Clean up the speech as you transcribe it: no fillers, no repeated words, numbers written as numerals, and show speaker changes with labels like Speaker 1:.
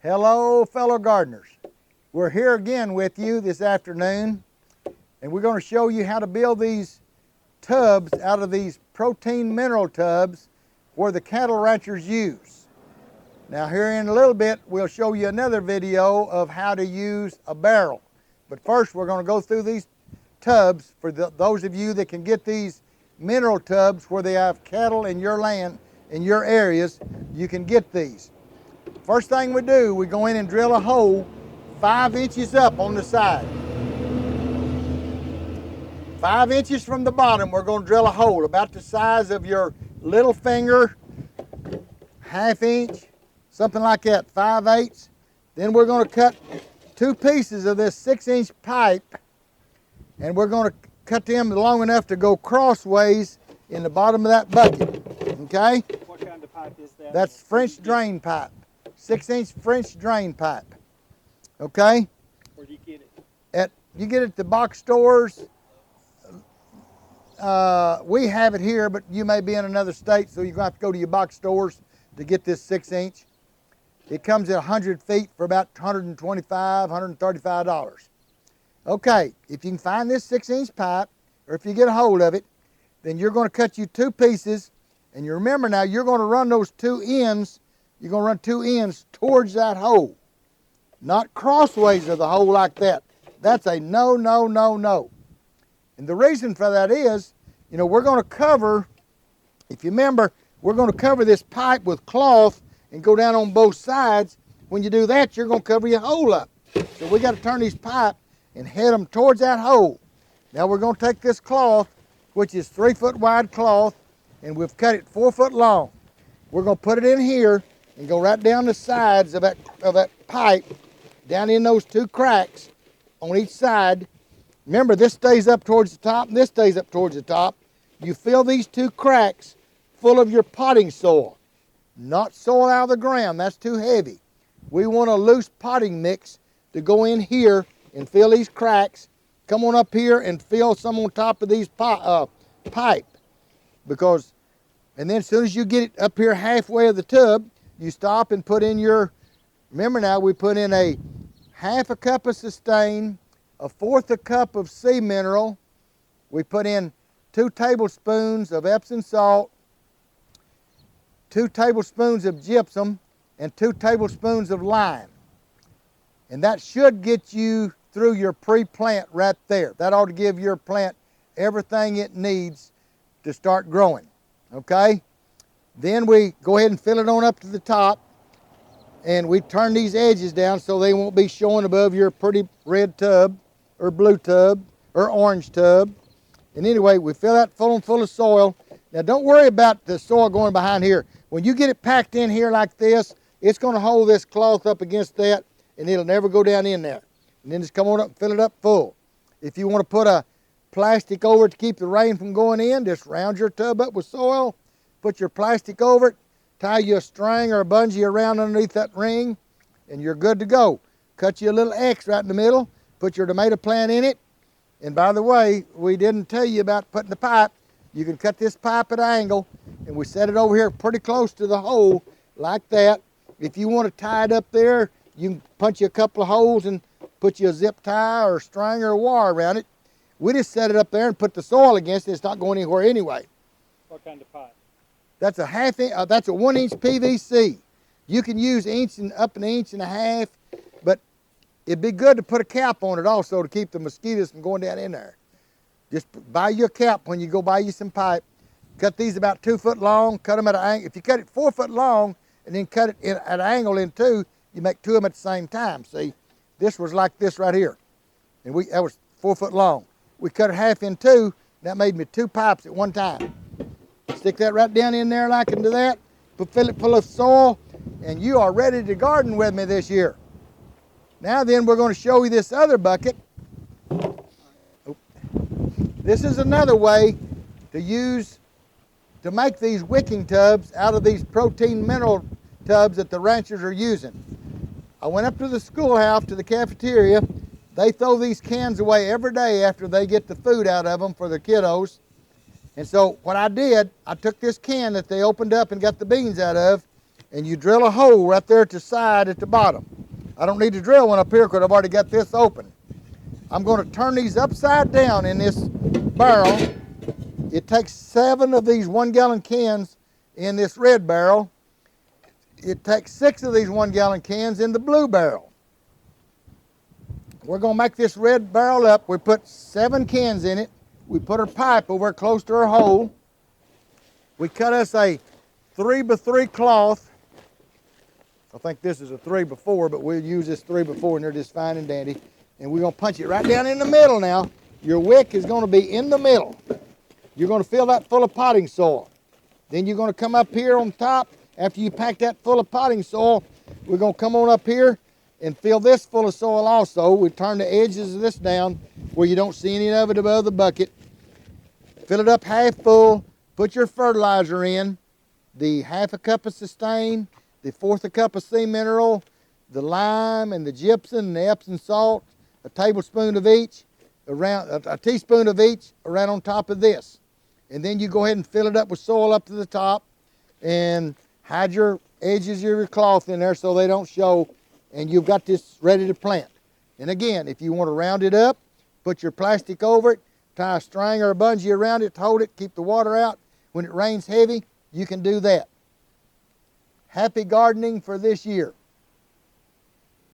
Speaker 1: Hello, fellow gardeners. We're here again with you this afternoon, and we're going to show you how to build these tubs out of these protein mineral tubs where the cattle ranchers use. Now here in a little bit, we'll show you another video of how to use a barrel. But first, we're going to go through these tubs for those of you that can get these mineral tubs where they have cattle in your land, in your areas. You can get these. First thing we do, we go in and drill a hole 5 inches up on the side. 5 inches from the bottom, we're going to drill a hole about the size of your little finger, 1/2 inch, something like that, 5/8. Then we're going to cut 2 pieces of this 6-inch pipe, and we're going to cut them long enough to go crossways in the bottom of that bucket, okay?
Speaker 2: What kind of pipe is that?
Speaker 1: That's French drain pipe, 6-inch French drain pipe, okay?
Speaker 2: Where do you get it?
Speaker 1: You get it at the box stores. We have it here, but you may be in another state, so you're going to have to go to your box stores to get this 6-inch. It comes at 100 feet for about $125, $135. Okay, if you can find this 6-inch pipe, or if you get a hold of it, then you're going to cut you 2 pieces, and you remember now, you're going to run those 2 ends, you're going to run 2 ends towards that hole, not crossways of the hole like that. That's a no, no, no, no. And the reason for that is, you know, we're going to cover, if you remember, we're going to cover this pipe with cloth and go down on both sides. When you do that, you're going to cover your hole up. So we got to turn these pipe and head them towards that hole. Now we're going to take this cloth, which is 3-foot wide cloth, and we've cut it 4 foot long. We're going to put it in here and go right down the sides of that pipe, down in those 2 cracks on each side. Remember, this stays up towards the top and this stays up towards the top. You fill these 2 cracks full of your potting soil. Not soil out of the ground, that's too heavy. We want a loose potting mix to go in here and fill these cracks. Come on up here and fill some on top of these pipe. And then as soon as you get it up here halfway of the tub, you stop and put in your, remember now, we put in a 1/2 cup of sustain, 1/4 cup of sea mineral. We put in 2 tablespoons of Epsom salt, 2 tablespoons of gypsum, and 2 tablespoons of lime. And that should get you through your pre-plant right there. That ought to give your plant everything it needs to start growing, okay? Then we go ahead and fill it on up to the top, and we turn these edges down so they won't be showing above your pretty red tub or blue tub or orange tub. And anyway, we fill that full of soil. Now don't worry about the soil going behind here. When you get it packed in here like this, it's going to hold this cloth up against that, and it'll never go down in there. And then just come on up and fill it up full. If you want to put a plastic over it to keep the rain from going in, just round your tub up with soil, put your plastic over it, tie you a string or a bungee around underneath that ring, and you're good to go. Cut you a little X right in the middle, put your tomato plant in it. And by the way, we didn't tell you about putting the pipe. You can cut this pipe at an angle, and we set it over here pretty close to the hole like that. If you want to tie it up there, you can punch you a couple of holes and put you a zip tie or a string or a wire around it. We just set it up there and put the soil against it. It's not going anywhere anyway.
Speaker 2: What kind of pipe?
Speaker 1: That's a 1-inch PVC. You can use up 1.5 inches, but it'd be good to put a cap on it also to keep the mosquitoes from going down in there. Just buy you a cap when you go buy you some pipe. Cut these about 2 foot long, cut them at an angle. If you cut it 4 foot long and then cut it at an angle in 2, you make 2 of them at the same time, see? This was like this right here, and that was 4 foot long. We cut it half in 2, that made me 2 pipes at one time. Stick that right down in there like into that, fill it full of soil, and you are ready to garden with me this year. Now then, we're going to show you this other bucket. This is another way to make these wicking tubs out of these protein mineral tubs that the ranchers are using. I went up to the schoolhouse, to the cafeteria. They throw these cans away every day after they get the food out of them for their kiddos. And so what I did, I took this can that they opened up and got the beans out of, and you drill a hole right there at the side at the bottom. I don't need to drill one up here because I've already got this open. I'm going to turn these upside down in this barrel. It takes 7 of these 1-gallon cans in this red barrel. It takes 6 of these 1-gallon cans in the blue barrel. We're going to make this red barrel up. We put 7 cans in it. We put our pipe over close to our hole. We cut us a 3x3 cloth. I think this is a 3x4, but we'll use this 3x4 and they're just fine and dandy. And we're going to punch it right down in the middle now. Your wick is going to be in the middle. You're going to fill that full of potting soil. Then you're going to come up here on top. After you pack that full of potting soil, we're going to come on up here and fill this full of soil also. We turn the edges of this down where you don't see any of it above the bucket. Fill it up half full. Put your fertilizer in. The 1/2 cup of sustain, the 1/4 cup of sea mineral, the lime and the gypsum and the Epsom salt, a tablespoon of each, a teaspoon of each around on top of this. And then you go ahead and fill it up with soil up to the top and hide your edges of your cloth in there so they don't show, and you've got this ready to plant. And again, if you want to round it up, put your plastic over it, tie a string or a bungee around it to hold it, keep the water out. When it rains heavy, you can do that. Happy gardening for this year.